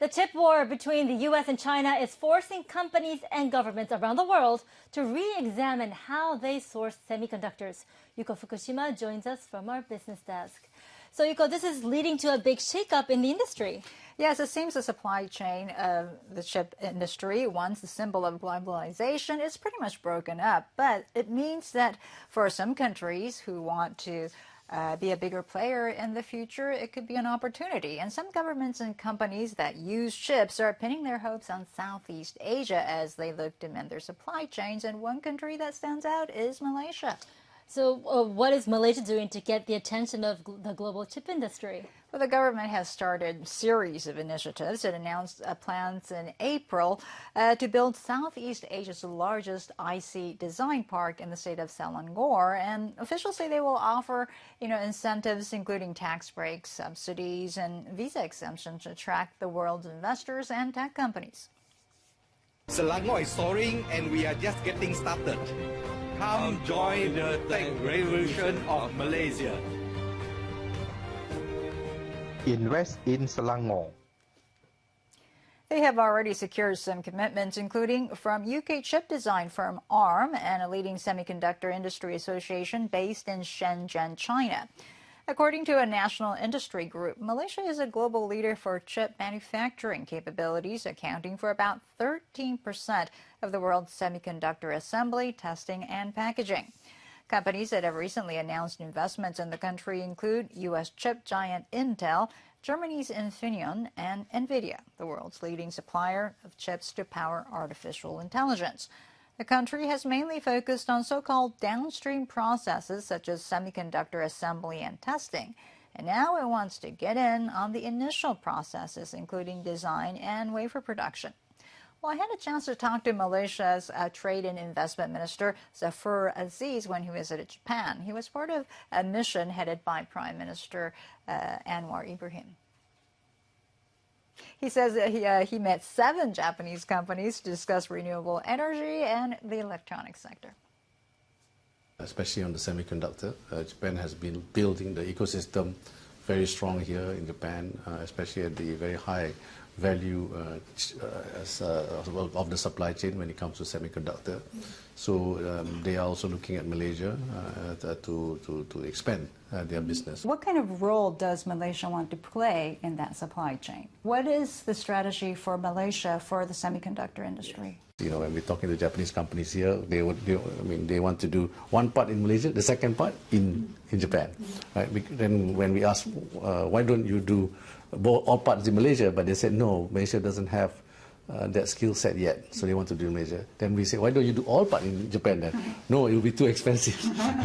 The chip war between the U.S. and China is forcing companies and governments around the world to re-examine how they source semiconductors. Yuko Fukushima joins us from our business desk. So Yuko, this is leading to a big shakeup in the industry. Yes, it seems the supply chain of the chip industry, once the symbol of globalization, is pretty much broken up. But it means that for some countries who want to be a bigger player in the future, it could be an opportunity. And some governments and companies that use chips are pinning their hopes on Southeast Asia as they look to mend their supply chains. And one country that stands out is Malaysia. So what is Malaysia doing to get the attention of the global chip industry? Well, the government has started a series of initiatives. It announced plans in April to build Southeast Asia's largest IC design park in the state of Selangor. And officials say they will offer, incentives including tax breaks, subsidies, and visa exemptions to attract the world's investors and tech companies. Selangor is soaring, and we are just getting started. Come join the tech revolution of Malaysia. Invest in Selangor. They have already secured some commitments, including from UK chip design firm ARM and a leading semiconductor industry association based in Shenzhen, China. According to a national industry group, Malaysia is a global leader for chip manufacturing capabilities, accounting for about 13% of the world's semiconductor assembly, testing, and packaging. Companies that have recently announced investments in the country include U.S. chip giant Intel, Germany's Infineon, and NVIDIA, the world's leading supplier of chips to power artificial intelligence. The country has mainly focused on so-called downstream processes such as semiconductor assembly and testing, and now it wants to get in on the initial processes, including design and wafer production. Well, I had a chance to talk to Malaysia's Trade and Investment Minister, Zafrul Aziz, when he visited Japan. He was part of a mission headed by Prime Minister Anwar Ibrahim. He says that he met 7 Japanese companies to discuss renewable energy and the electronics sector. Especially on the semiconductor, Japan has been building the ecosystem very strong here in Japan, especially at the very high value of the supply chain when it comes to semiconductor. So they are also looking at Malaysia to expand their business. What kind of role does Malaysia want to play in that supply chain? What is the strategy for Malaysia for the semiconductor industry? When we're talking to Japanese companies here, they want to do one part in Malaysia, the second part in Japan. Right? Then when we ask, why don't you do all parts in Malaysia? But they said, no, Malaysia doesn't have that skill set yet, so they want to do in Malaysia. Then we say, why don't you do all parts in Japan then? No, it will be too expensive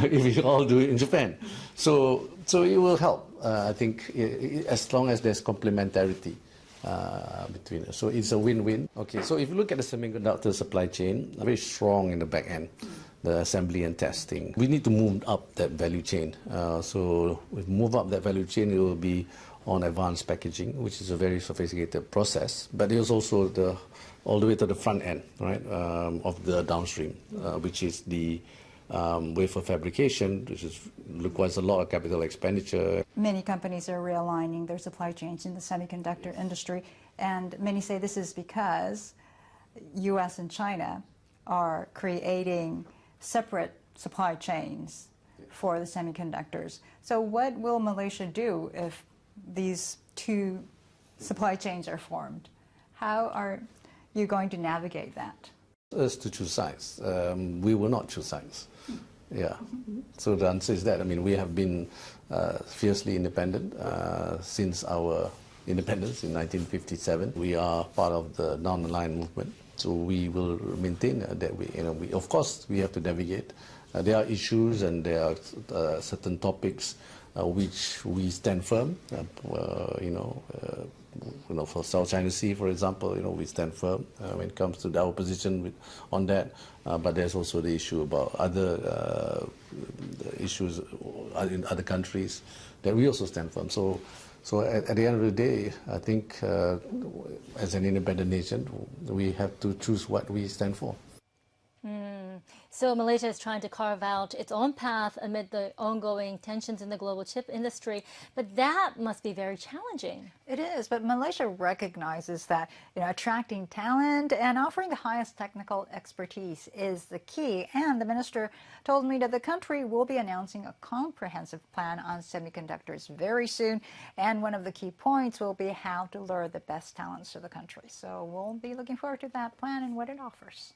if we all do it in Japan. So it will help, I think, as long as there's complementarity between us. So it's a win-win. Okay, so if you look at the semiconductor supply chain, very strong in the back end, the assembly and testing. We need to move up that value chain. So we move up that value chain, it will be on advanced packaging, which is a very sophisticated process, but there's also all the way to the front end, right, of the downstream, which is the wafer fabrication, which requires a lot of capital expenditure. Many companies are realigning their supply chains in the semiconductor industry, and many say this is because U.S. and China are creating separate supply chains for the semiconductors. So what will Malaysia do if these two supply chains are formed? How are you going to navigate that? Us to choose sides. We will not choose sides. Yeah. So the answer is that. I mean, we have been fiercely independent since our independence in 1957. We are part of the non-aligned movement, so we will maintain that. Of course, we have to navigate. There are issues and there are certain topics which we stand firm. For South China Sea, for example, we stand firm when it comes to our position on that. But there's also the issue about other issues in other countries that we also stand firm. So at the end of the day, I think as an independent nation, we have to choose what we stand for. So Malaysia is trying to carve out its own path amid the ongoing tensions in the global chip industry, but that must be very challenging. It is, but Malaysia recognizes that attracting talent and offering the highest technical expertise is the key. And the minister told me that the country will be announcing a comprehensive plan on semiconductors very soon. And one of the key points will be how to lure the best talents to the country. So we'll be looking forward to that plan and what it offers.